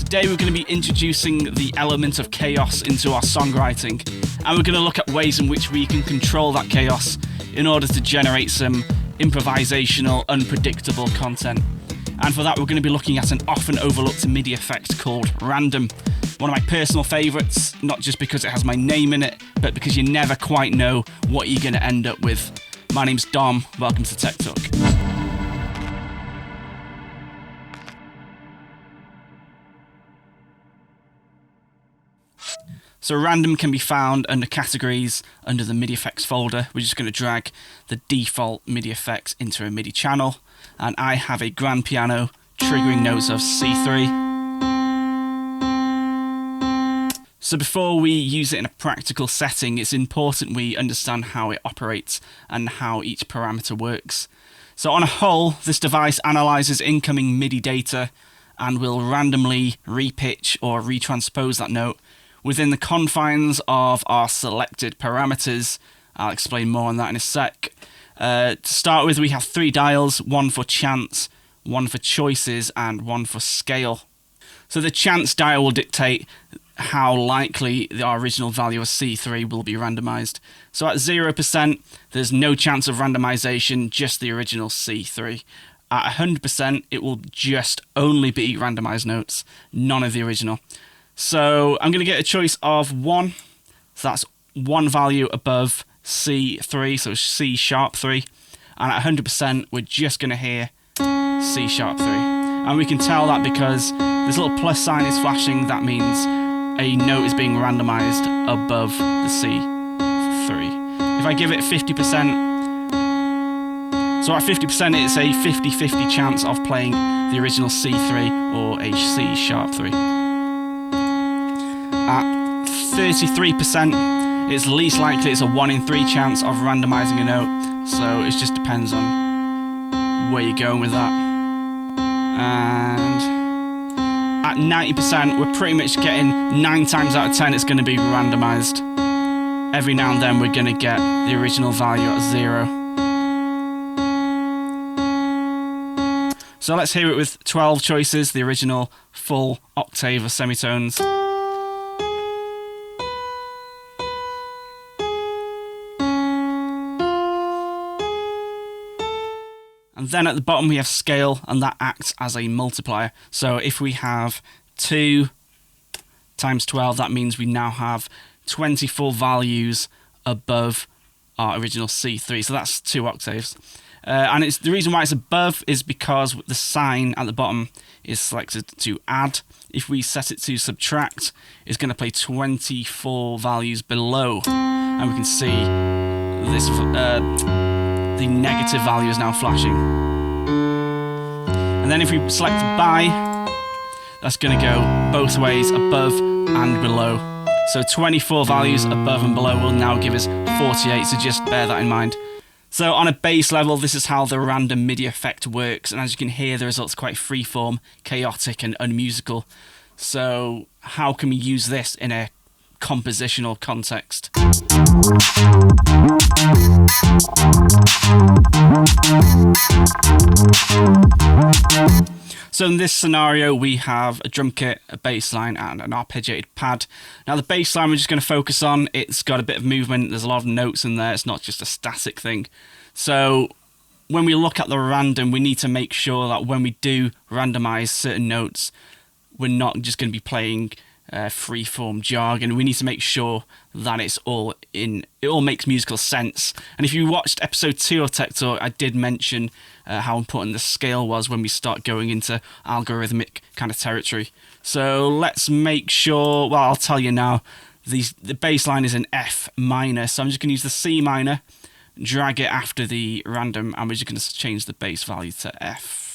Today we're going to be introducing the element of chaos into our songwriting, and we're going to look at ways in which we can control that chaos in order to generate some improvisational, unpredictable content. And for that we're going to be looking at an often overlooked MIDI effect called random. One of my personal favourites, not just because it has my name in it, but because you never quite know what you're going to end up with. My name's Dom, welcome to Tech Talk. So random can be found under categories under the MIDI effects folder. We're just going to drag the default MIDI effects into a MIDI channel, and I have a grand piano triggering notes of C3. So before we use it in a practical setting, it's important we understand how it operates and how each parameter works. So on a whole, this device analyzes incoming MIDI data and will randomly repitch or retranspose that note within the confines of our selected parameters. I'll explain more on that in a sec. To start with, we have 3 dials, one for chance, one for choices, and one for scale. So the chance dial will dictate how likely our original value of C3 will be randomized. So at 0%, there's no chance of randomization, just the original C3. At 100%, it will just only be randomized notes, none of the original. So I'm going to get a choice of 1, so that's one value above C3, so C sharp 3, and at 100% we're just going to hear C sharp 3. And we can tell that because this little plus sign is flashing, that means a note is being randomized above the C3. If I give it 50%, so at 50% it's a 50-50 chance of playing the original C3 or a C sharp 3. At 33%, it's least likely it's a 1 in 3 chance of randomizing a note, so it just depends on where you're going with that. And at 90%, we're pretty much getting 9 times out of 10 it's going to be randomized. Every now and then we're going to get the original value at 0. So let's hear it with 12 choices, the original full octave of semitones. And then at the bottom we have scale, and that acts as a multiplier. So if we have 2 times 12, that means we now have 24 values above our original C3. So that's 2 octaves. And it's the reason why it's above is because the sign at the bottom is selected to add. If we set it to subtract, it's going to play 24 values below. And we can see this the negative value is now flashing. And then if we select by, that's going to go both ways, above and below. So 24 values above and below will now give us 48, so just bear that in mind. So on a base level, this is how the random MIDI effect works, and as you can hear, the results are quite freeform, chaotic and unmusical. So how can we use this in a compositional context? So in this scenario we have a drum kit, a bass line and an arpeggiated pad. Now the bass line we're just going to focus on. It's got a bit of movement, there's a lot of notes in there, it's not just a static thing. So when we look at the random, we need to make sure that when we do randomize certain notes, we're not just going to be playing free-form jargon. We need to make sure that it all makes musical sense. And if you watched episode 2 of Tech Talk, I did mention how important the scale was when we start going into algorithmic kind of territory. So let's make sure, well, I'll tell you now, the bass line is in F minor, so I'm just going to use the C minor, drag it after the random, and we're just going to change the bass value to F.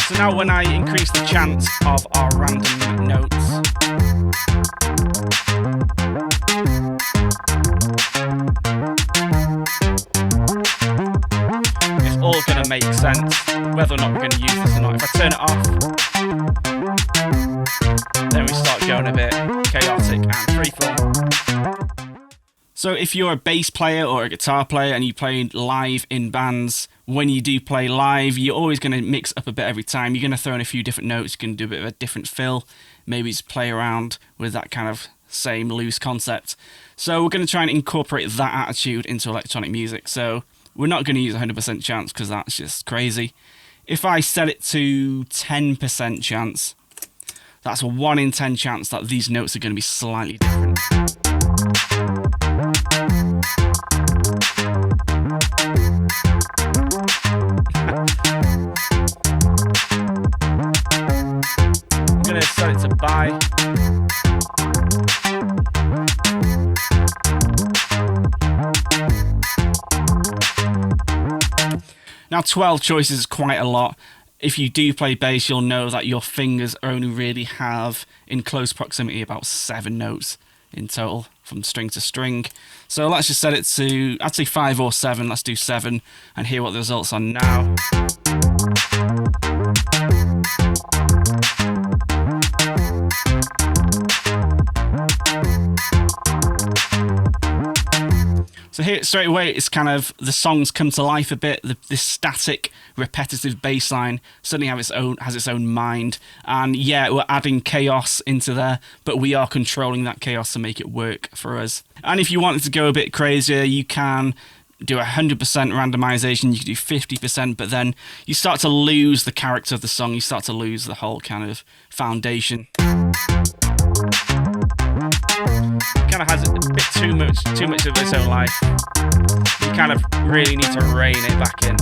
So now when I increase the chance of our random notes, it's all going to make sense, whether or not we're going to use this or not. If I turn it off, then we start going a bit chaotic and freeform. So So if you're a bass player or a guitar player and you play live in bands, when you do play live, you're always going to mix up a bit every time. You're going to throw in a few different notes, you can do a bit of a different fill, maybe just play around with that kind of same loose concept. So we're going to try and incorporate that attitude into electronic music. So we're not going to use 100% chance because that's just crazy. If I set it to 10% chance, that's a 1 in 10 chance that these notes are going to be slightly different. I'm going to set it to bi. Now 12 choices is quite a lot. If you do play bass, you'll know that your fingers only really have, in close proximity, about 7 notes in total from string to string. So let's just set it to, I'd say 5 or 7. Let's do 7 and hear what the results are now. So here, straight away, it's kind of, the songs come to life a bit. This static, repetitive bass line suddenly has its own mind. And yeah, we're adding chaos into there, but we are controlling that chaos to make it work for us. And if you wanted to go a bit crazier, you can do 100% randomization, you can do 50%, but then you start to lose the character of the song, you start to lose the whole kind of foundation. Kind of has a bit too much of its own life. You kind of really need to rein it back in.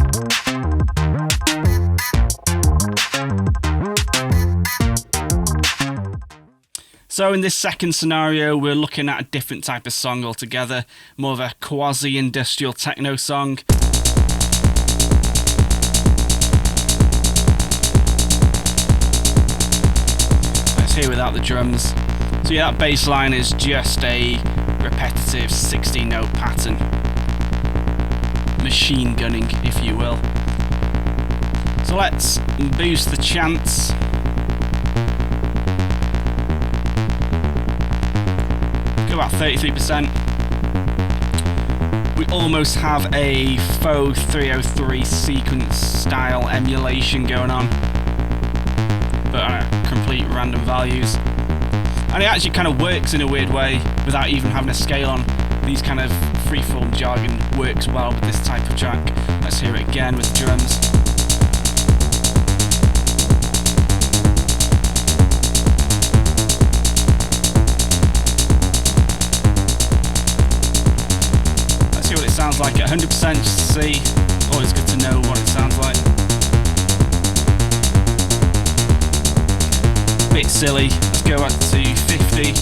So in this second scenario, we're looking at a different type of song altogether, more of a quasi-industrial techno song. Let's hear without the drums. So yeah, that bass line is just a repetitive 16-note pattern. Machine gunning, if you will. So let's boost the chance. Go about 33%. We almost have a faux 303 sequence style emulation going on, but complete random values. And it actually kind of works in a weird way without even having a scale on. These kind of freeform jargon works well with this type of track. Let's hear it again with the drums. Let's see what it sounds like at 100% just to see. Always good to know what it sounds like. Bit silly. Let's go back to 50.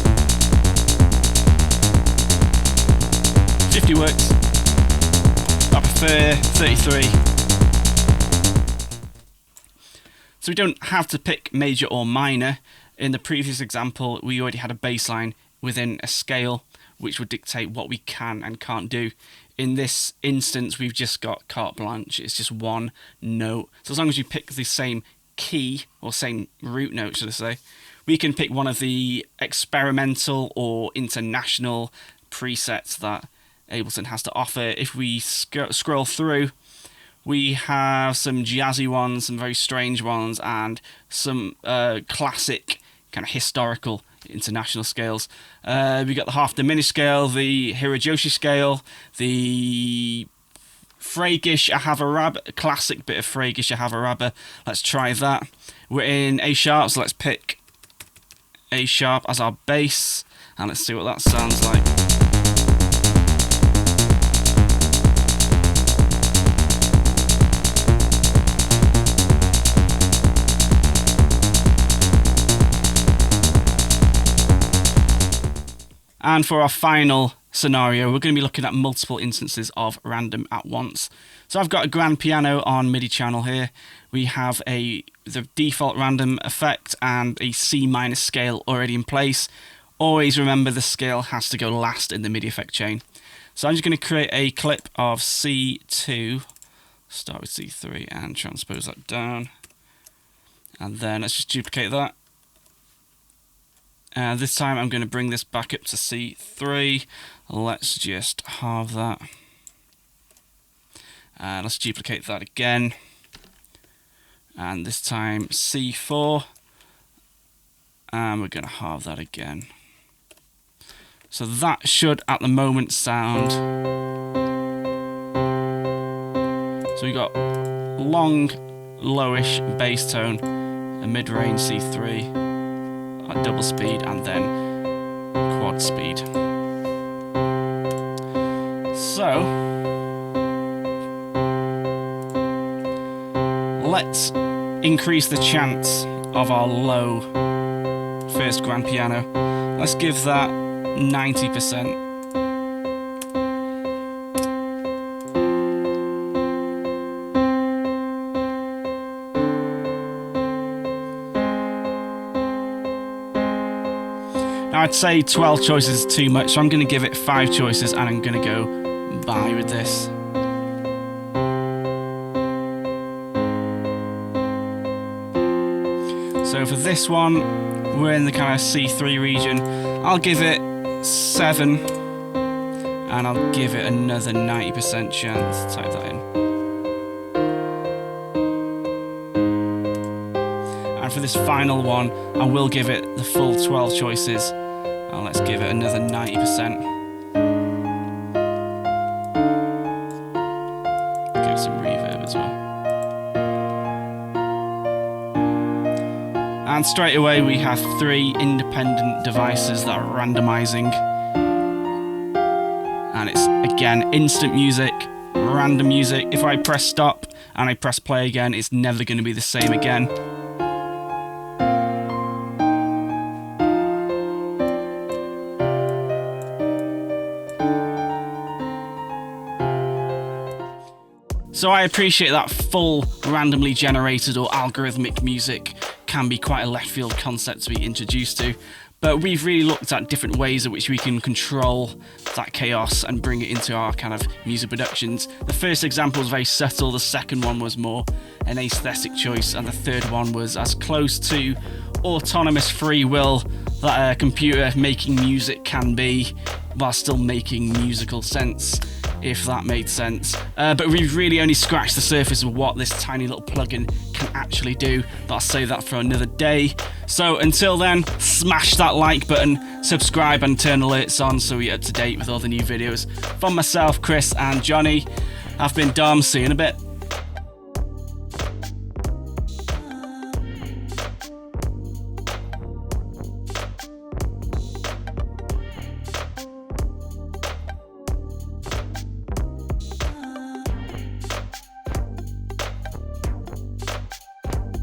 50 works. I prefer 33. So we don't have to pick major or minor. In the previous example, we already had a bass line within a scale which would dictate what we can and can't do. In this instance, we've just got carte blanche. It's just one note. So as long as you pick the same key, or same root note, should I say, we can pick one of the experimental or international presets that Ableton has to offer. If we scroll through, we have some jazzy ones, some very strange ones, and some classic kind of historical international scales. We got the half diminished scale, the Hirajoshi scale, the Freygish Ahavarabba, classic bit of Freygish Ahavarabba. Let's try that. We're in A sharp, so let's pick A sharp as our bass, and let's see what that sounds like. And for our final scenario, we're going to be looking at multiple instances of random at once. So I've got a grand piano on MIDI channel here. We have the default random effect and a C minor scale already in place. Always remember the scale has to go last in the MIDI effect chain. So I'm just going to create a clip of C2, start with C3 and transpose that down. And then let's just duplicate that. This time I'm going to bring this back up to C3. Let's just halve that. Let's duplicate that again. And this time C4. And we're going to halve that again. So that should at the moment sound. So we got long, lowish bass tone, a mid-range C3, at double speed, and then quad speed. So let's increase the chance of our low first grand piano. Let's give that 90%. Now I'd say 12 choices is too much, so I'm going to give it 5 choices and I'm going to go by with this. So for this one, we're in the kind of C3 region. I'll give it 7 and I'll give it another 90% chance. Type that in. And for this final one, I will give it the full 12 choices. And let's give it another 90%. Give some reverb as well. And straight away we have 3 independent devices that are randomizing. And it's again instant music, random music. If I press stop and I press play again, it's never going to be the same again. So I appreciate that full randomly generated or algorithmic music can be quite a left field concept to be introduced to, but we've really looked at different ways in which we can control that chaos and bring it into our kind of music productions. The first example was very subtle, the second one was more an aesthetic choice, and the third one was as close to autonomous free will that a computer making music can be while still making musical sense, if that made sense. But we've really only scratched the surface of what this tiny little plugin can actually do, but I'll save that for another day. So until then, smash that like button, subscribe and turn alerts on so you're up to date with all the new videos. From myself, Chris and Johnny, I've been Dom, see you in a bit.